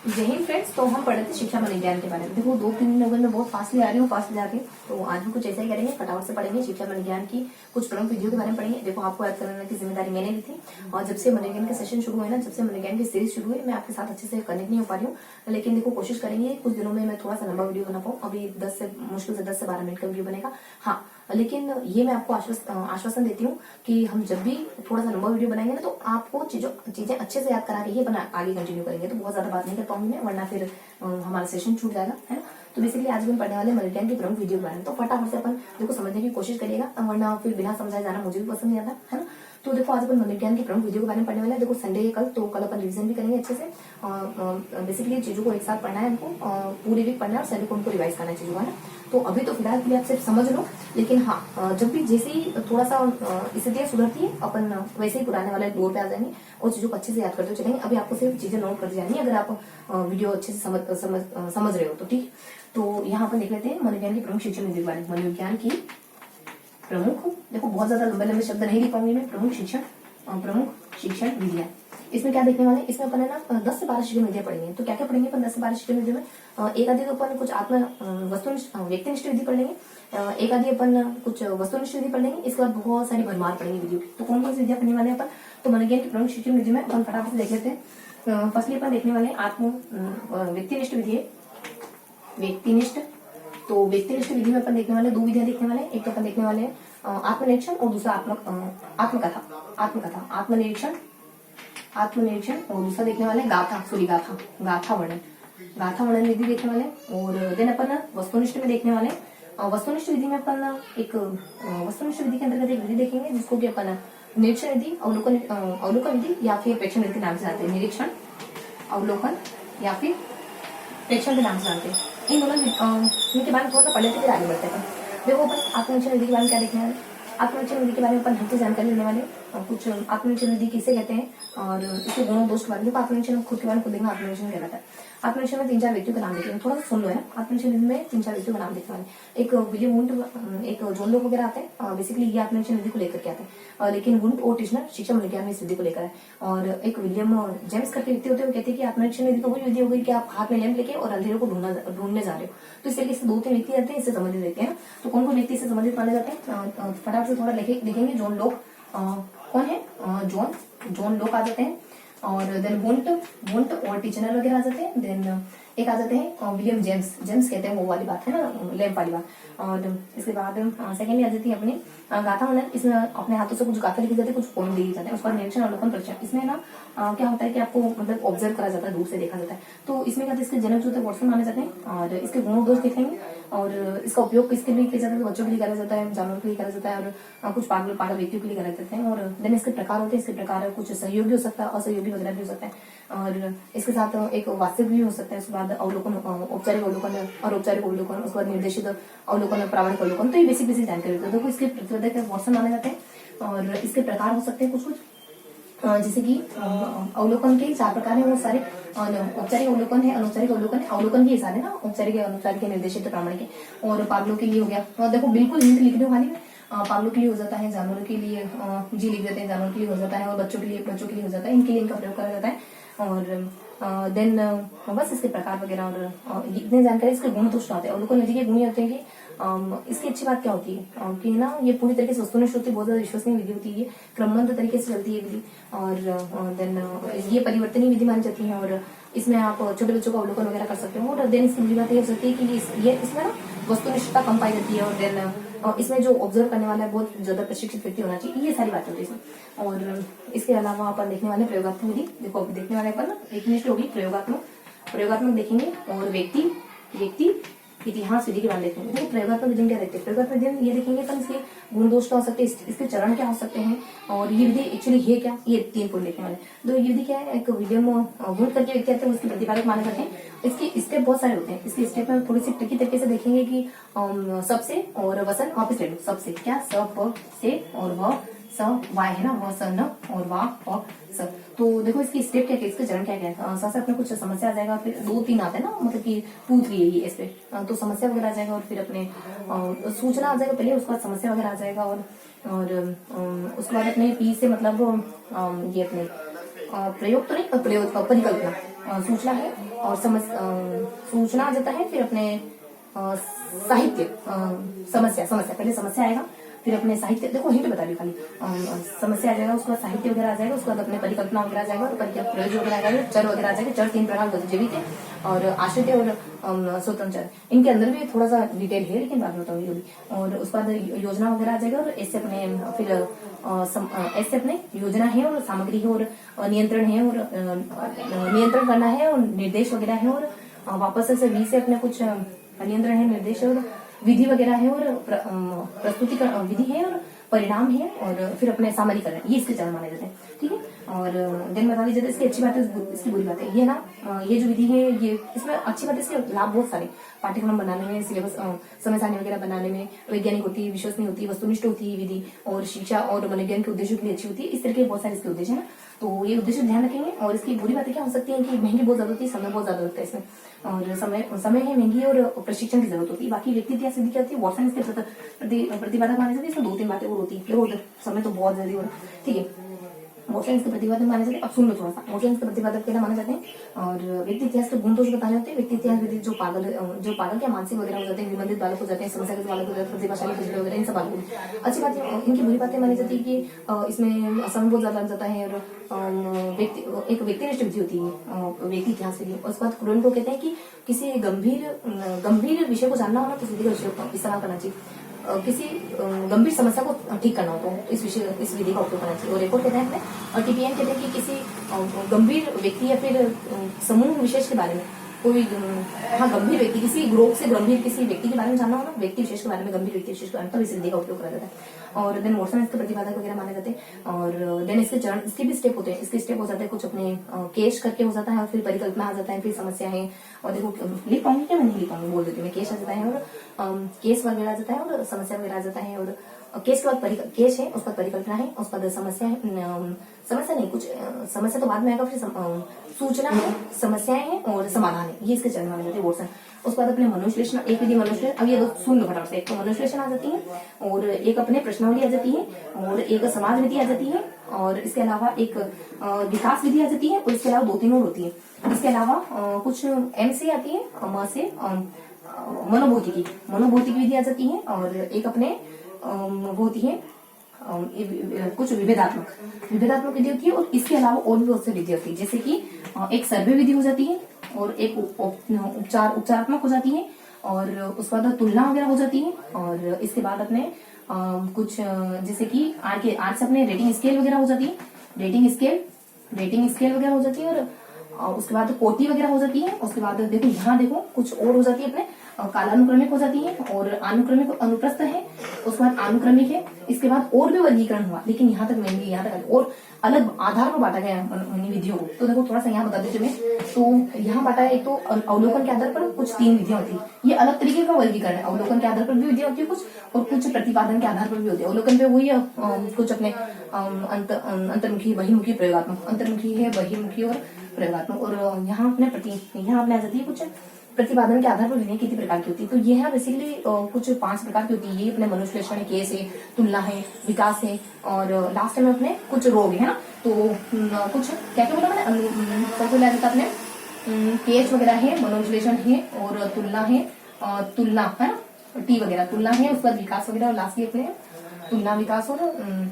जय हिंद फ्रेंड्स। तो हम पढ़े थे शिक्षा मनोविज्ञान के बारे में। देखो 2-3 दिन हो गए, मैं बहुत फास्टली आ रही हूँ, फास्ट जाके। तो आज भी कुछ ऐसा ही करेंगे, फटाफट से पढ़ेंगे। शिक्षा मनोविज्ञान की कुछ प्रमुख विधियों के बारे में पढ़ेंगे। देखो आपको याद करने की जिम्मेदारी मैंने ली थी, और जब से मनोविज्ञान के सेशन शुरू हुए ना, जब से मनोविज्ञान की सीरीज शुरू हुई, मैं आपके साथ अच्छे से कनेक्ट नहीं हो पा रही हूँ। लेकिन देखो कोशिश करेंगे कुछ दिनों में मैं थोड़ा सा लंबा वीडियो बना पाऊँ। अभी मुश्किल से 10 से 12 मिनट का वीडियो बनेगा। हाँ, लेकिन ये मैं आपको आश्वासन देती हूँ कि हम जब भी थोड़ा सा लंबा वीडियो बनाएंगे ना, तो आपको चीजें अच्छे से याद करा के ही आगे कंटिन्यू करेंगे। तो बहुत ज्यादा बात नहीं कर पाऊंगी मैं, वरना फिर हमारा सेशन छूट जाएगा, है ना। तो बेसिकली आज भी हम पढ़ने वाले मनोविज्ञान की प्रमुख वीडियो के बारे में। तो फटाफट से अपन देखो समझने की कोशिश करिएगा, वरना फिर बिना समझाए जाना मुझे भी पसंद नहीं आता, है ना। तो देखो आज अपन मनोविज्ञान की प्रमुख वीडियो के बारे में पढ़ने वाले हैं। देखो संडे है कल, तो कल अपन रिवीजन भी करेंगे अच्छे से। बेसिकली चीजों को एक साथ पढ़ना है हमको, पूरी वीक पढ़ना है, और संडे को उनको रिवाइज करना है चीजों का, ना। तो अभी तो फिलहाल के लिए आप सिर्फ समझ लो, लेकिन हाँ जब भी जैसे ही थोड़ा सा स्थितियां सुधरती है, अपन वैसे ही पुराने वाले दौर पे आ जाएंगे और चीजों को अच्छे से याद करते चलेंगे। अभी आपको सिर्फ चीजें नोट करती जाएंगी, अगर आप वीडियो अच्छे से समझ रहे हो तो ठीक। तो यहाँ पर देख लेते हैं मनोविज्ञान की प्रमुख शिक्षण विधि के बारे में। मनोविज्ञान की प्रमुख, देखो बहुत ज्यादा लंबे लंबे शब्द नहीं लिख पाऊंगी मैं। प्रमुख शिक्षण विधियां, इसमें क्या देखने वाले हैं, इसमें अपन है ना 10 से 12 शिक्षण विधियां पढ़ेंगे। तो क्या क्या पढ़ेंगे अपन 10 से 12 शिक्षण विधियों में? एक आधी तो अपन कुछ वस्तुनिष्ठ व्यक्तिनिष्ठ विधि पढ़ लेंगे, एक आधी अपन कुछ वस्तुनिष्ठ विधि पढ़ लेंगे। इसके बाद बहुत सारी भरमार पढ़ेंगे विधियों की। तो कौन कौन सी विधियां पढ़ने वाले हैं अपन? तो मनोविज्ञान की प्रमुख शिक्षण विधि में अपन फटाफट से देख लेते हैं। फर्स्टली अपन देखने वाले हैं व्यक्तिनिष्ठ विधि है, व्यक्तिनिष्ठ। तो व्यक्तिनिष्ठ विधि में अपन देखने वाले दो विधियां देखने वाले हैं। एक तो अपन देखने वाले हैं आत्मनिरीक्षण, और दूसरा आत्मकथा। आत्मनिरीक्षण और दूसरा देखने वाले गाथा वर्णन विधि देखने वाले। और देन अपन वस्तुनिष्ठ में देखने वाले। वस्तुनिष्ठ विधि में अपन वस्तुनिष्ठ विधि के अंतर्गत एक विधि देखेंगे जिसको कि अपन निरीक्षण विधि, अवलोकन विधि या फिर प्रेक्षण विधि के नाम से जानते हैं। निरीक्षण, अवलोकन या फिर प्रेक्षण के नाम से जानते हैं। इन दोनों के बारे में थोड़ा सा पढ़ लेते फिर आगे बढ़ते हैं। देखो अपन आत्मनिरीक्षण विधि के बारे में क्या देखने वाले? आत्मनिरीक्षण विधि के बारे में अपन हल्की जानकारी लेने वाले। कुछ आत्मनिरीक्षण विधि किसे कहते हैं और इसके गुणों दोष के बारे में। आत्मनिरीक्षण खुद के बारे में खुद देखना, आत्मनिरीक्षण क्या कहता है। आत्मनिरीक्षण में 3-4 व्यक्तियों का नाम देखेंगे, थोड़ा सा सुन लो है। आत्मनिरीक्षण विधि में 3-4 व्यक्तियों का नाम देखने वाले। एक विलियम वुंट, एक जॉन लोक वगैरह आते हैं। बेसिकली ये आत्मनिरीक्षण विधि को लेकर के आते हैं, लेकिन वुंट और टिश्नर शिक्षा मनोविज्ञान में इस विधि को लेकर है। और एक विलियम जेम्स करके व्यक्ति होते हैं, वो कहते हैं कि आत्मनिरीक्षण विधि तो वही विधि हो गई कि आप हाथ में लैंप लेके और अंधेरे को ढूंढने जा रहे हो। तो इस तरीके से 2-3 व्यक्ति रहते हैं, इससे संबंधित रहते हैं। तो कौन कौन व्यक्ति इससे संबंधित माने जाते हैं? फटाफट से थोड़ा देखेंगे। जॉन लोक कौन है? जॉन लोक आ जाते हैं। और देन वुंट और टिचनर वगैरह आ जाते हैं। देन एक आ जाते हैं विलियम जेम्स कहते हैं, वो वाली बात है ना, लैंप वाली बात। और इसके बाद सेकेंडली आ जाती है अपनी गाथा वर्णन। इसमें अपने हाथों से कुछ गाथा लिखी जाती है, कुछ पोएम लिखी जाते हैं। उसका निरीक्षण, अवलोकन, प्रेक्षण। इसमें ना क्या होता है कि आपको मतलब ऑब्जर्व करा जाता है, दूर से देखा जाता है। तो इसमें क्या, इसके जनक जो होते हैं वॉटसन माने जाते हैं। और इसके गुण दोष देखेंगे, और इसका उपयोग किसके लिए किया जाता है? तो बच्चों के लिए करा जाता है, जानवरों के लिए करा जाता है, और कुछ पागल व्यक्तियों के लिए करा जाते हैं। और देन इसके प्रकार होते हैं। इसके प्रकार कुछ सहयोगी हो सकता है, असहयोगी वगैरह भी हो सकता है। और इसके साथ एक वास्तविक भी हो सकता है। उसके बाद अवलोकन, औपचारिक अवलोकन, अनौपचारिक अवलोकन, उसके बाद निर्देशित अवलोकन, प्रामाणिक अवलोकन। तो ये बेसिक जानकारी होती है। देखो इसके प्रतिवेदक वॉटसन माने जाते हैं। और इसके प्रकार हो सकते हैं कुछ जैसे कि अवलोकन के 4 प्रकार है, वो सारे औपचारिक अवलोकन है, अनौपचारिक अवलोकन है। अवलोकन के सारे ना औपचारिक, अनौपचारिक, निर्देशित, प्रामाणिक। और पागलों के लिए हो गया, तो देखो बिल्कुल हिंट लिख दो खाली। पागलों के लिए हो जाता है, जानवरों के लिए जी लिख देते हैं, जानवरों के लिए हो जाता है, और बच्चों के लिए हो जाता है। इनके लिए इनका प्रयोग करा जाता है। और देन बस इसके प्रकार वगैरह और इतने जानकारी। इसके गुण दोष आते हैं। अवलोकन विधि के गुण होते हैं कि इसकी अच्छी बात क्या होती है कि ना ये पूरी तरीके से वस्तुनिष्ठ होती है, बहुत ज्यादा विश्वसनीय विधि होती है, क्रमबद्ध तरीके से चलती है विधि। और देन ये परिवर्तनीय विधि मानी जाती है। और इसमें आप छोटे बच्चों का अवलोकन वगैरह कर सकते हो। और देन इसकी बुरी बात ये हो सकती है कि ये इसमें ना वस्तुनिष्ठता कम पाई जाती है। और देन इसमें जो ऑब्जर्व करने वाला है बहुत ज्यादा प्रशिक्षित व्यक्ति होना चाहिए। ये सारी बातें होती है इसमें। और इसके अलावा अपन देखने वाले प्रयोगात्मक विधि। देखो अभी देखने वाले अपन एक निष्ठ होगी प्रयोगात्मक देखेंगे। और व्यक्ति इतिहास विधि के बारे में देखेंगे। देखो प्रयोगात्मक विधि क्या देखते हैं? प्रयोगात्मक विधि ये देखेंगे अपन इसके गुण दोष क्या हो सकते हैं, इसके चरण क्या हो सकते हैं, और ये विधि एक्चुअली है क्या, ये 3 पॉइंट देखने वाले। तो ये विधि क्या है, एक विलियम वुंट करके व्यक्ति आते हैं, उसके प्रतिपादक माने जाते हैं। इसके स्टेप बहुत सारे होते हैं। इसके स्टेप में थोड़ी सी ट्रिकी तरीके से देखेंगे कि सबसे और वसन वापस ले लो। सबसे क्या, स से और व स वाय है ना, व स न और वा प स। तो देखो इसकी स्टेप क्या है, इसका चरण क्या है। सबसे अपने कुछ समस्या आ जाएगा, फिर 2-3 आते हैं ना, मतलब कि 2-3 है ये इस पे। तो समस्या वगैरह आ जाएगा, और फिर अपने सूचना आ जाएगा पहले, उसके बाद समस्या वगैरह आ जाएगा। और उसके बाद अपने पी से मतलब ये अपने प्रयोग तो नहीं, प्रयोग परिकल्पना, सूचना है और सूचना आ जाता है, फिर अपने साहित्य, समस्या पहले समस्या आएगा, फिर अपने साहित्य, देखो हिंट बता रही हूँ खाली, समस्या आ जाएगा, उसके बाद साहित्य वगैरह आ जाएगा, उसके बाद अपने परिकल्पना वगैरह आ जाएगा, और प्रयोग वगैरह आ जाएगा, चर वगैरह आ जाएगा। चर 3 प्रकार के, जैविक है और आश्रित है और स्वतंत्र चर। इनके अंदर भी थोड़ा सा डिटेल है, लेकिन बाद में बताऊंगी। और उसके बाद योजना वगैरह आ जाएगा, और ऐसे अपने फिर ऐसे अपने योजना है और सामग्री है और नियंत्रण है, और नियंत्रण करना है और निर्देश वगैरह है, और वापस से वी से अपने कुछ नियंत्रण है, निर्देश है, और विधि वगैरह है, और प्रस्तुति विधि है, और परिणाम है, और फिर अपने सामान्यीकरण, ये इसके चरण माने जाते हैं। ठीक है, और देन बता दीजिए इसकी अच्छी बात है, इसकी बुरी बात है। ये ना, ये जो विधि है, ये इसमें अच्छी बात है, इसके लाभ बहुत सारे, पाठ्यक्रम बनाने में, सिलेबस, समय सारणी वगैरह बनाने में वैज्ञानिक होती है, विश्वसनीय होती है, वस्तुनिष्ठ होती है विधि, और शिक्षा और मनोविज्ञान के उद्देश्यों के लिए अच्छी होती है। इस तरह के बहुत सारे इसके उद्देश्य है ना, तो ये उद्देश्य ध्यान रखेंगे। और इसकी बुरी बातें क्या हो सकती है कि महंगी बहुत ज्यादा होती है, समय बहुत ज्यादा लगता है इसमें, और समय है महंगी, और प्रशिक्षण की जरूरत होती है। बाकी व्यक्ति इतिहास सिद्धि क्या होती है, वॉटसन इसके प्रतिपादक माने जाते हैं। इसमें 2-3 बातें और होती है, समय तो बहुत जल्दी हो रहा है। ठीक है, मोशन इसके प्रतिपादक माने जाते हैं। अब सुन लो थोड़ा सा, मोशन इसके प्रतिपादक क्या माने जाते हैं। और व्यक्ति इतिहास के गुण दोष बताने होते हैं। व्यक्ति इतिहास विधि जो पागल क्या मानसिक वगैरह हो जाते हैं, निबंधित बालक हो जाते हैं, समस्या के बालक हो जाते हैं, प्रतिभाशाली कुछ वगैरह, इन सब बालकों की अच्छी बात है। इनकी बुरी बातें मानी जाती है कि इसमें समय बहुत ज्यादा लग जाता है, और एक व्यक्तिनिष्ठ विधि होती है व्यक्ति इतिहास विधि। उसके बाद क्रोन को कहते हैं कि किसी गंभीर विषय को जानना होना तो विधि का इस्तेमाल करना चाहिए। किसी गंभीर समस्या को ठीक करना हो तो इस विधि का उपयोग करना चाहिए। और एक और कहते हैं और टीपीएन कहते हैं कि किसी गंभीर व्यक्ति या फिर समूह विशेष के बारे में कोई, हाँ, गंभीर व्यक्ति, किसी ग्रुप से गंभीर किसी व्यक्ति के बारे में जानना हो ना, व्यक्ति विशेष के बारे में, गंभीर व्यक्ति विशेष के बारे में, तब इस विधि का उपयोग करा जाता है। और देन वॉटसन इसके प्रतिपादक वगैरह माने जाते हैं। और देन इसके चरण, इसके भी स्टेप होते हैं। इसके स्टेप हो जाते हैं कुछ अपने केस करके हो जाता है, और फिर परिकल्पना आ जाता है, फिर समस्या है। और देखो लिख पाऊंगी क्या, मैं नहीं लिख पाऊंगी, बोल देती हूँ मैं। केस आ जाता है, और केस वगैरह आ जाता है, और समस्या वगैरह आ जाता है। और केस के बाद केस है, उसका परिकल्पना है, उसका बाद समस्या है, समस्या नहीं, कुछ समस्या तो बाद में आएगा, फिर सूचना है, समस्याएं हैं, और समाधान है। ये इसके चरण माने जाते हैं वॉटसन। उसके बाद अपने मनोविश्लेषण, एक विधि मनोविश्लेषण। अब ये सुन लो फटाफट से। एक तो मनोविश्लेषण आ जाती है, और एक अपने प्रश्नावली आ जाती है, और एक समाज विधि आ जाती है, और इसके अलावा एक विकास विधि आ जाती है, और इसके अलावा 2-3 और होती है। इसके अलावा कुछ एम से आती है, म से मनोभौतिकी विधि आ जाती है, और एक अपने वो होती है कुछ विभेदात्मक विधि होती है। और इसके अलावा और भी बहुत सी विधि होती है, जैसे कि एक सर्वे विधि हो जाती है, और एक उपचारात्मक हो जाती है, और उसके बाद तुलना वगैरह हो जाती है। और इसके बाद अपने कुछ जैसे कि आर से अपने रेटिंग स्केल वगैरह हो जाती है, रेटिंग स्केल वगैरह हो जाती है। और उसके बाद कोटि वगैरह हो जाती है। उसके बाद देखो यहाँ देखो कुछ और हो जाती है, अपने कालानुक्रमिक हो जाती है, और अनुक्रमिक अनुप्रस्थ है। उसके बाद अनुक्रमिक है। इसके बाद और भी वर्गीकरण हुआ, लेकिन यहाँ तक नहीं, यहाँ तक और अलग आधार पर बांटा गया विधियों को। तो देखो थोड़ा सा यहाँ बता दीजिए मैं, तो यहाँ बांटा है। एक तो अवलोकन के आधार पर कुछ 3 विधियां होती है, ये अलग तरीके का वर्गीकरण है। अवलोकन के आधार पर भी विधियां होती है कुछ, और कुछ प्रतिपादन के आधार पर भी होती है। अवलोकन पे वही कुछ अपने अंतर्मुखी, बहिर्मुखी, प्रयोगात्मक, अंतर्मुखी है, बहिर्मुखी और प्रयोगात्मक। और यहाँ अपने यहाँ अपने आ जाती है कुछ प्रतिपादन के आधार पर विधि कितनी प्रकार की होती है। तो ये है बेसिकली कुछ 5 प्रकार की होती है। ये अपने मनोविश्लेषण है, केस है, तुलना है, विकास है, और लास्ट में अपने कुछ रोग है ना। तो कुछ क्या क्या बोला मैंने, सबसे पहले अपने केस वगैरह है, मनोविश्लेषण है, और तुलना है, तुलना है ना, टी वगैरह तुलना है, उसके बाद विकास वगैरह, और लास्ट अपने तुलना, विकास, और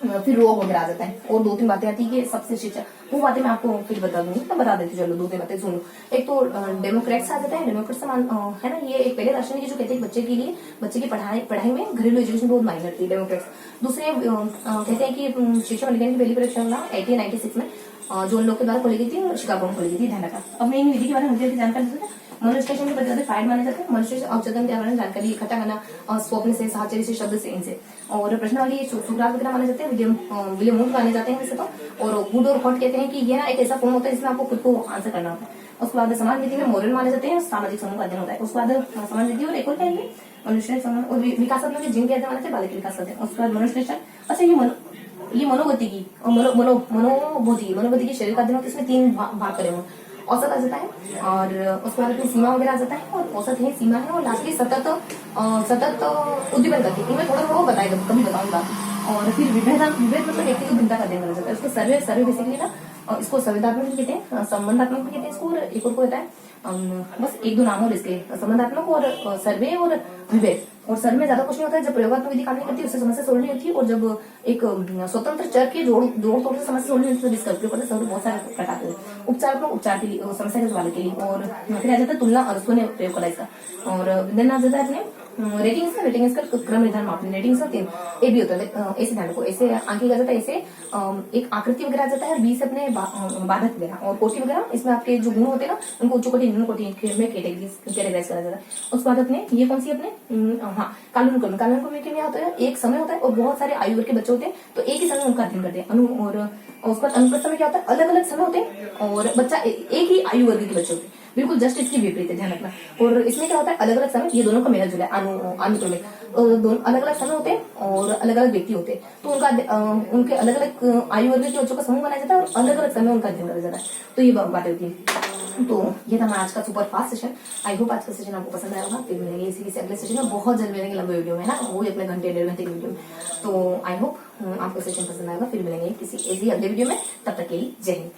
फिर रोग वगैरह आ जाता है। और 2-3 बातें आती है सबसे शिक्षा, वो बातें मैं आपको फिर बता दूंगी, तो बता देती चलो 2-3 बातें सुन लो। एक तो डेमोक्रेट्स आ जाता है। डेमोक्रेट्स है ना, ये एक पहले दार्शनिक है जो कहते हैं बच्चे की पढ़ाई में घरेलू एजुकेशन बहुत मायने रखती है, डेमोक्रेट्स। दूसरे कहते हैं कि शिक्षा विज्ञान की पहली परीक्षा 1896 में जोन लोग के द्वारा खोली गई थी, शिकागो में खोली गई थी, ध्यान रखा। अब मैं इन विधि के बारे में जानकारी देते हैं। मनोविश्लेषण के प्रतिपादक फाइल माने जाते हैं। मनोविश्लेषण अवचेतन के बारे में जानकारी इकट्ठा करना, स्वप्न से, साहचर्य से, शब्द से, इनसे। और प्रश्नावली सुकरात वगैरह माने जाते हैं। विलियम वुड माने जाते हैं वैसे तो। और वुड और हॉट कहते हैं कि ये ना एक ऐसा फॉर्म होता है जिसमें आपको खुद को आंसर करना होता है। उसके बाद समाज नीति में मोरल माने जाते हैं, सामाजिक समूह का अध्ययन होता है। उसके बाद समाज नीति और एक और कहेंगे मनुष्य और विकासात्मक जिनके अध्ययन माने बालिक विकास करते हैं। उसके बाद मनोविश्लेषण, अच्छा ये मनोगति की और मनोबुद्धि की शरीर का अध्ययन होता है। इसमें 3 भाग करे हुए। औसत आ जाता है, और उसके बाद अपनी सीमा वगैरह आ जाता है, और औसत है, सीमा है, और लास्टली सतत उद्दीपन करती है। मैं थोड़ा थोड़ा बताएगा, कभी बताऊंगा। और फिर विभेद मतलब व्यक्ति को भिन्नता का अध्ययन करा जाता है। उसको सर्वे बेसिकली ना, इसको संवेदात्मक भी कहते हैं, संबंधात्मक भी कहते हैं इसको, और एक और को कहता है बस एक दो नाम और इसके, संबंधात्मक और सर्वे और विभेद। और सर्वे में ज्यादा कुछ नहीं होता है, जब प्रयोगात्मक विधि काम नहीं करती उससे समस्या सोल्व नहीं होती, और जब एक स्वतंत्र चर के जोड़ तोड़ से समस्या सोल्व नहीं होती तो इसका उपयोग करते हैं। बहुत सारे प्रकार आते हैं उपचार के लिए, समस्या के सवाल के लिए। और फिर आ जाता है तुलना, अरस्तु ने प्रयोग करा इसका। और देन आ जाता है अपने रेटिंग इसका क्रम निर्धारण मापन। रेटिंग इसका 3 ए बी होता है, ऐसे ध्यान रखो, ऐसे आंकी का जाता है, ऐसे एक आकृति वगैरह आ जाता है, बी से अपने बाधक वगैरह और कोटि वगैरह, इसमें आपके जो गुण होते हैं ना उनको उच्च कोटि निम्न कोटि में कैटेगराइज करा जाता है। उसके बाद अपने ये कौन सी अपने कालानुक्रम में क्या होता है, एक समय होता है और बहुत सारे आयु वर्ग के बच्चे होते हैं, तो एक ही समय उनका अध्ययन करते हैं। और उसका अनुप्रस्थ में क्या होता है, अलग अलग समय होते हैं, और बच्चा एक ही आयु वर्ग के बच्चे होते हैं, बिल्कुल जस्ट इसकी विपरीत है, ध्यान रखना। और इसमें क्या होता है, अलग अलग समय, ये दोनों का मेला जुला अनुक्रमिक, दोनों अलग अलग समय होते हैं और अलग अलग व्यक्ति होते हैं, तो उनके अलग अलग आयु वर्ग के बच्चों का समूह बनाया जाता है और अलग अलग समय उनका अध्ययन करा जाता है। तो ये बातें होती है। तो ये था हमारा आज का super fast session. I hope आज का सेशन आपको पसंद आया होगा। फिर मिलेंगे इसी से अगले सेशन में, बहुत जल्द मिलेंगे लंबे वीडियो में ना, वो भी अपने घंटे 1.5 घंटे की वीडियो में। तो आई होप आपको सेशन पसंद आएगा। फिर मिलेंगे किसी ऐसी अगले वीडियो में, तब तक के लिए जय हिंद।